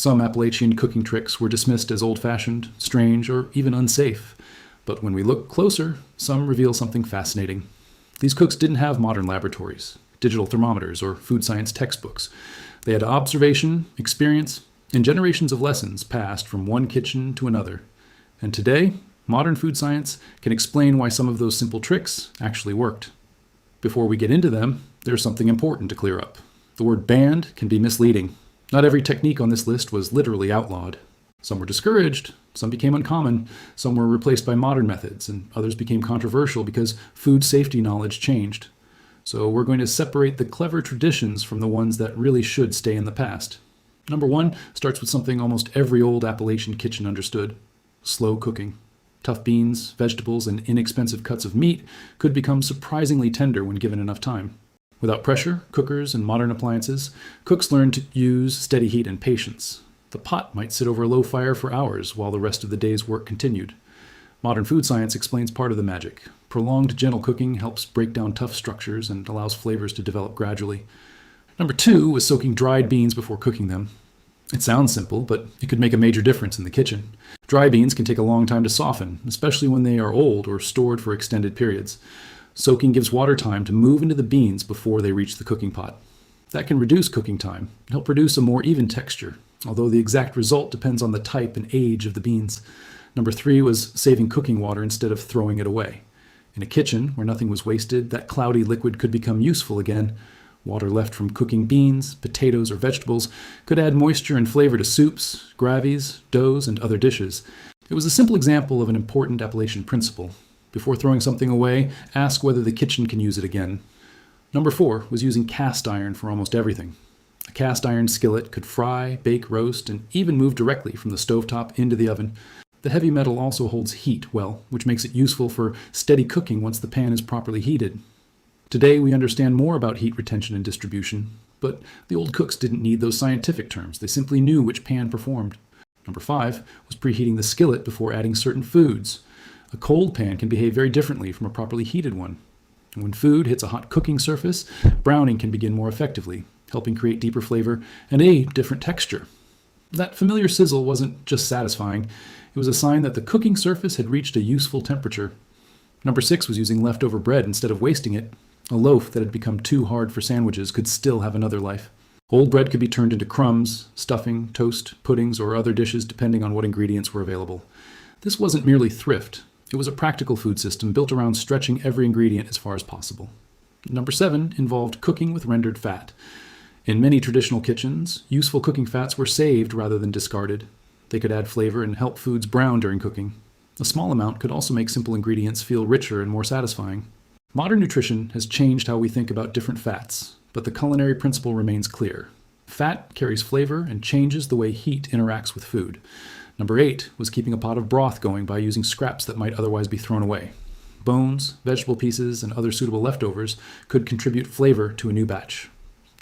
Some Appalachian cooking tricks were dismissed as old-fashioned, strange, or even unsafe. But when we look closer, some reveal something fascinating. These cooks didn't have modern laboratories, digital thermometers, or food science textbooks. They had observation, experience, and generations of lessons passed from one kitchen to another. And today, modern food science can explain why some of those simple tricks actually worked. Before we get into them, there's something important to clear up. The word banned can be misleading. Not every technique on this list was literally outlawed. Some were discouraged, some became uncommon, some were replaced by modern methods, and others became controversial because food safety knowledge changed. So we're going to separate the clever traditions from the ones that really should stay in the past. Number one starts with something almost every old Appalachian kitchen understood: slow cooking. Tough beans, vegetables, and inexpensive cuts of meat could become surprisingly tender when given enough time. Without pressure, cookers, and modern appliances, cooks learned to use steady heat and patience. The pot might sit over a low fire for hours while the rest of the day's work continued. Modern food science explains part of the magic. Prolonged gentle cooking helps break down tough structures and allows flavors to develop gradually. Number two was soaking dried beans before cooking them. It sounds simple, but it could make a major difference in the kitchen. Dry beans can take a long time to soften, especially when they are old or stored for extended periods. Soaking gives water time to move into the beans before they reach the cooking pot. That can reduce cooking time and help produce a more even texture, although the exact result depends on the type and age of the beans. Number three was saving cooking water instead of throwing it away. In a kitchen where nothing was wasted, that cloudy liquid could become useful again. Water left from cooking beans, potatoes, or vegetables could add moisture and flavor to soups, gravies, doughs, and other dishes. It was a simple example of an important Appalachian principle. Before throwing something away, ask whether the kitchen can use it again. Number four was using cast iron for almost everything. A cast iron skillet could fry, bake, roast, and even move directly from the stovetop into the oven. The heavy metal also holds heat well, which makes it useful for steady cooking once the pan is properly heated. Today we understand more about heat retention and distribution, but the old cooks didn't need those scientific terms. They simply knew which pan performed. Number five was preheating the skillet before adding certain foods. A cold pan can behave very differently from a properly heated one. And when food hits a hot cooking surface, browning can begin more effectively, helping create deeper flavor and a different texture. That familiar sizzle wasn't just satisfying, it was a sign that the cooking surface had reached a useful temperature. Number six was using leftover bread instead of wasting it. A loaf that had become too hard for sandwiches could still have another life. Old bread could be turned into crumbs, stuffing, toast, puddings, or other dishes depending on what ingredients were available. This wasn't merely thrift. It was a practical food system built around stretching every ingredient as far as possible. Number seven involved cooking with rendered fat. In many traditional kitchens, useful cooking fats were saved rather than discarded. They could add flavor and help foods brown during cooking. A small amount could also make simple ingredients feel richer and more satisfying. Modern nutrition has changed how we think about different fats, but the culinary principle remains clear. Fat carries flavor and changes the way heat interacts with food. Number eight was keeping a pot of broth going by using scraps that might otherwise be thrown away. Bones, vegetable pieces, and other suitable leftovers could contribute flavor to a new batch.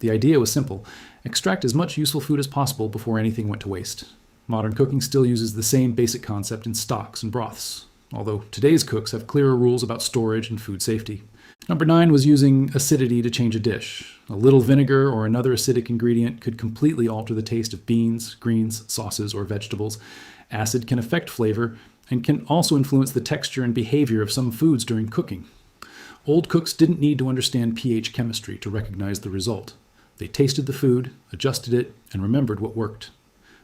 The idea was simple: extract as much useful food as possible before anything went to waste. Modern cooking still uses the same basic concept in stocks and broths, although today's cooks have clearer rules about storage and food safety. Number nine was using acidity to change a dish. A little vinegar or another acidic ingredient could completely alter the taste of beans, greens, sauces, or vegetables. Acid can affect flavor and can also influence the texture and behavior of some foods during cooking. Old cooks didn't need to understand pH chemistry to recognize the result. They tasted the food, adjusted it, and remembered what worked.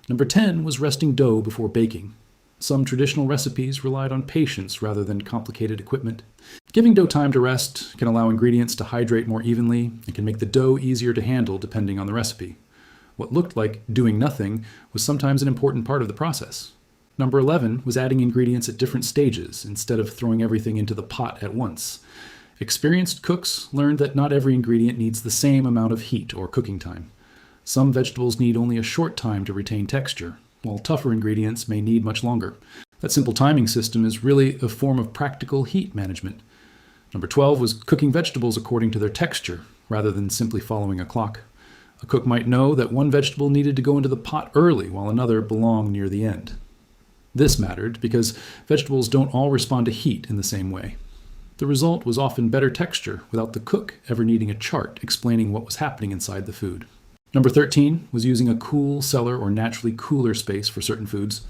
Number 10 was resting dough before baking. Some traditional recipes relied on patience rather than complicated equipment. Giving dough time to rest can allow ingredients to hydrate more evenly and can make the dough easier to handle depending on the recipe. What looked like doing nothing was sometimes an important part of the process. Number 11 was adding ingredients at different stages instead of throwing everything into the pot at once. Experienced cooks learned that not every ingredient needs the same amount of heat or cooking time. Some vegetables need only a short time to retain texture, while tougher ingredients may need much longer. That simple timing system is really a form of practical heat management. Number 12 was cooking vegetables according to their texture, rather than simply following a clock. A cook might know that one vegetable needed to go into the pot early while another belonged near the end. This mattered because vegetables don't all respond to heat in the same way. The result was often better texture without the cook ever needing a chart explaining what was happening inside the food. Number 13 was using a cool cellar or naturally cooler space for certain foods.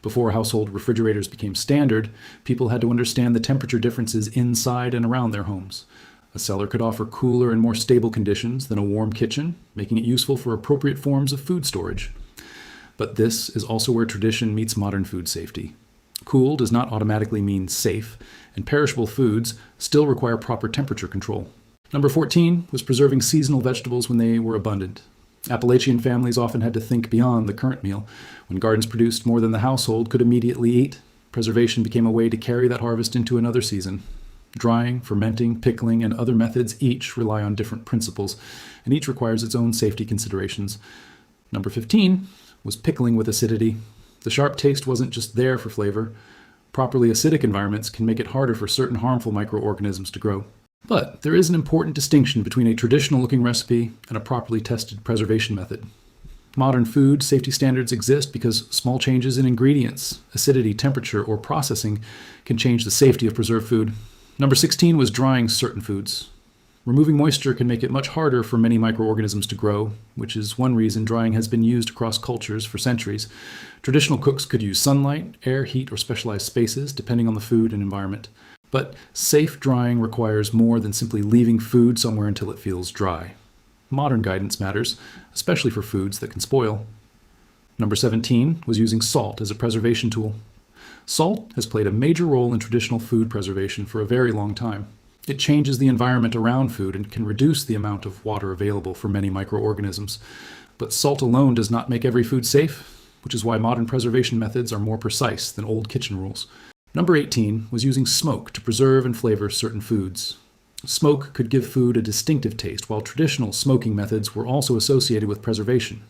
Before household refrigerators became standard, people had to understand the temperature differences inside and around their homes. A cellar could offer cooler and more stable conditions than a warm kitchen, making it useful for appropriate forms of food storage. But this is also where tradition meets modern food safety. Cool does not automatically mean safe, and perishable foods still require proper temperature control. Number 14 was preserving seasonal vegetables when they were abundant. Appalachian families often had to think beyond the current meal. When gardens produced more than the household could immediately eat, preservation became a way to carry that harvest into another season. Drying, fermenting, pickling, and other methods each rely on different principles, and each requires its own safety considerations. Number 15 was pickling with acidity. The sharp taste wasn't just there for flavor. Properly acidic environments can make it harder for certain harmful microorganisms to grow. But there is an important distinction between a traditional-looking recipe and a properly tested preservation method. Modern food safety standards exist because small changes in ingredients, acidity, temperature, or processing can change the safety of preserved food. Number 16 was drying certain foods. Removing moisture can make it much harder for many microorganisms to grow, which is one reason drying has been used across cultures for centuries. Traditional cooks could use sunlight, air, heat, or specialized spaces, depending on the food and environment. But safe drying requires more than simply leaving food somewhere until it feels dry. Modern guidance matters, especially for foods that can spoil. Number 17 was using salt as a preservation tool. Salt has played a major role in traditional food preservation for a very long time. It changes the environment around food and can reduce the amount of water available for many microorganisms. But salt alone does not make every food safe, which is why modern preservation methods are more precise than old kitchen rules. Number 18 was using smoke to preserve and flavor certain foods. Smoke could give food a distinctive taste, while traditional smoking methods were also associated with preservation.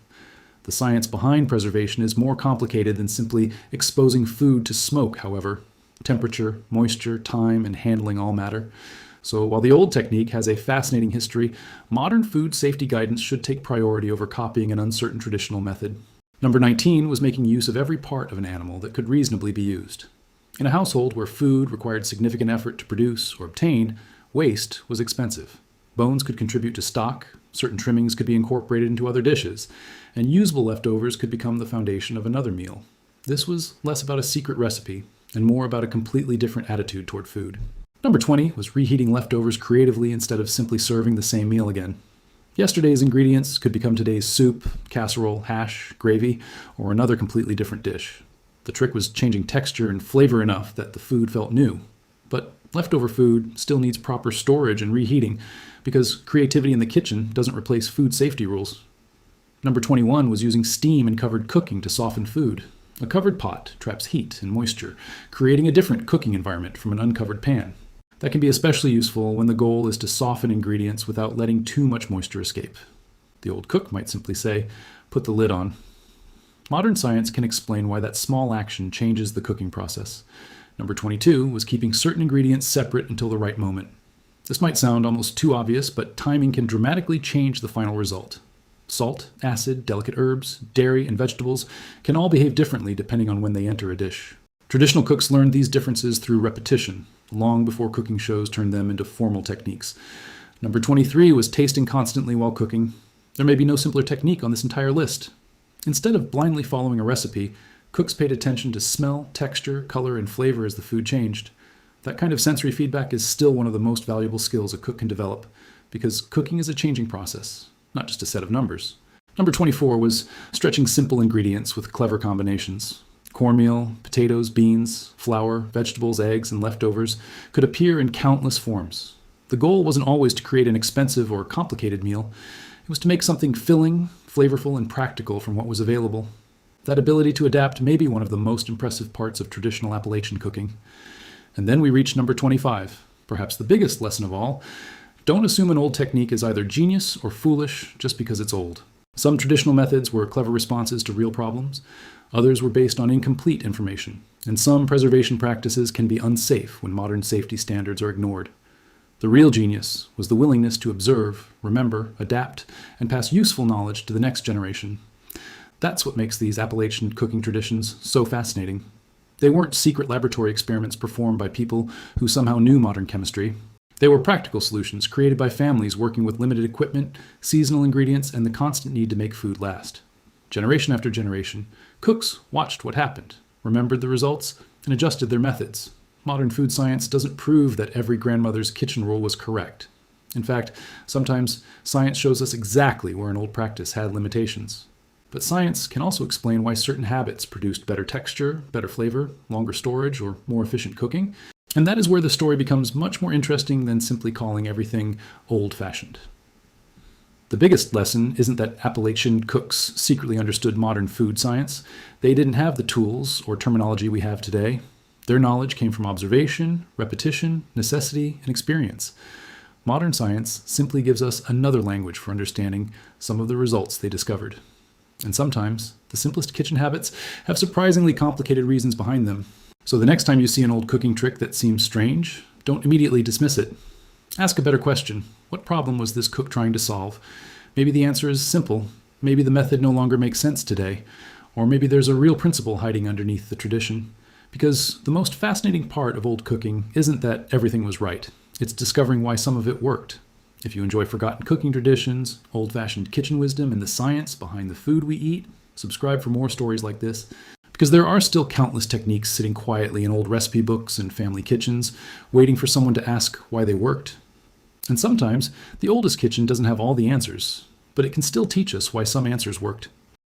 The science behind preservation is more complicated than simply exposing food to smoke, however. Temperature, moisture, time, and handling all matter. So while the old technique has a fascinating history, modern food safety guidance should take priority over copying an uncertain traditional method. Number 19 was making use of every part of an animal that could reasonably be used. In a household where food required significant effort to produce or obtain, waste was expensive. Bones could contribute to stock, certain trimmings could be incorporated into other dishes, and usable leftovers could become the foundation of another meal. This was less about a secret recipe and more about a completely different attitude toward food. Number 20 was reheating leftovers creatively instead of simply serving the same meal again. Yesterday's ingredients could become today's soup, casserole, hash, gravy, or another completely different dish. The trick was changing texture and flavor enough that the food felt new. But leftover food still needs proper storage and reheating because creativity in the kitchen doesn't replace food safety rules. Number 21 was using steam and covered cooking to soften food. A covered pot traps heat and moisture, creating a different cooking environment from an uncovered pan. That can be especially useful when the goal is to soften ingredients without letting too much moisture escape. The old cook might simply say, "Put the lid on." Modern science can explain why that small action changes the cooking process. Number 22 was keeping certain ingredients separate until the right moment. This might sound almost too obvious, but timing can dramatically change the final result. Salt, acid, delicate herbs, dairy, and vegetables can all behave differently depending on when they enter a dish. Traditional cooks learned these differences through repetition, long before cooking shows turned them into formal techniques. Number 23 was tasting constantly while cooking. There may be no simpler technique on this entire list. Instead of blindly following a recipe, cooks paid attention to smell, texture, color, and flavor as the food changed. That kind of sensory feedback is still one of the most valuable skills a cook can develop, because cooking is a changing process, not just a set of numbers. Number 24 was stretching simple ingredients with clever combinations. Cornmeal, potatoes, beans, flour, vegetables, eggs, and leftovers could appear in countless forms. The goal wasn't always to create an expensive or complicated meal. It was to make something filling, flavorful, and practical from what was available. That ability to adapt may be one of the most impressive parts of traditional Appalachian cooking. And then we reach number 25, perhaps the biggest lesson of all. Don't assume an old technique is either genius or foolish just because it's old. Some traditional methods were clever responses to real problems. Others were based on incomplete information. And some preservation practices can be unsafe when modern safety standards are ignored. The real genius was the willingness to observe, remember, adapt, and pass useful knowledge to the next generation. That's what makes these Appalachian cooking traditions so fascinating. They weren't secret laboratory experiments performed by people who somehow knew modern chemistry. They were practical solutions created by families working with limited equipment, seasonal ingredients, and the constant need to make food last. Generation after generation, cooks watched what happened, remembered the results, and adjusted their methods. Modern food science doesn't prove that every grandmother's kitchen rule was correct. In fact, sometimes science shows us exactly where an old practice had limitations. But science can also explain why certain habits produced better texture, better flavor, longer storage, or more efficient cooking. And that is where the story becomes much more interesting than simply calling everything old-fashioned. The biggest lesson isn't that Appalachian cooks secretly understood modern food science. They didn't have the tools or terminology we have today. Their knowledge came from observation, repetition, necessity, and experience. Modern science simply gives us another language for understanding some of the results they discovered. And sometimes, the simplest kitchen habits have surprisingly complicated reasons behind them. So the next time you see an old cooking trick that seems strange, don't immediately dismiss it. Ask a better question. What problem was this cook trying to solve? Maybe the answer is simple. Maybe the method no longer makes sense today. Or maybe there's a real principle hiding underneath the tradition. Because the most fascinating part of old cooking isn't that everything was right. It's discovering why some of it worked. If you enjoy forgotten cooking traditions, old-fashioned kitchen wisdom, and the science behind the food we eat, subscribe for more stories like this. Because there are still countless techniques sitting quietly in old recipe books and family kitchens, waiting for someone to ask why they worked. And sometimes, the oldest kitchen doesn't have all the answers, but it can still teach us why some answers worked.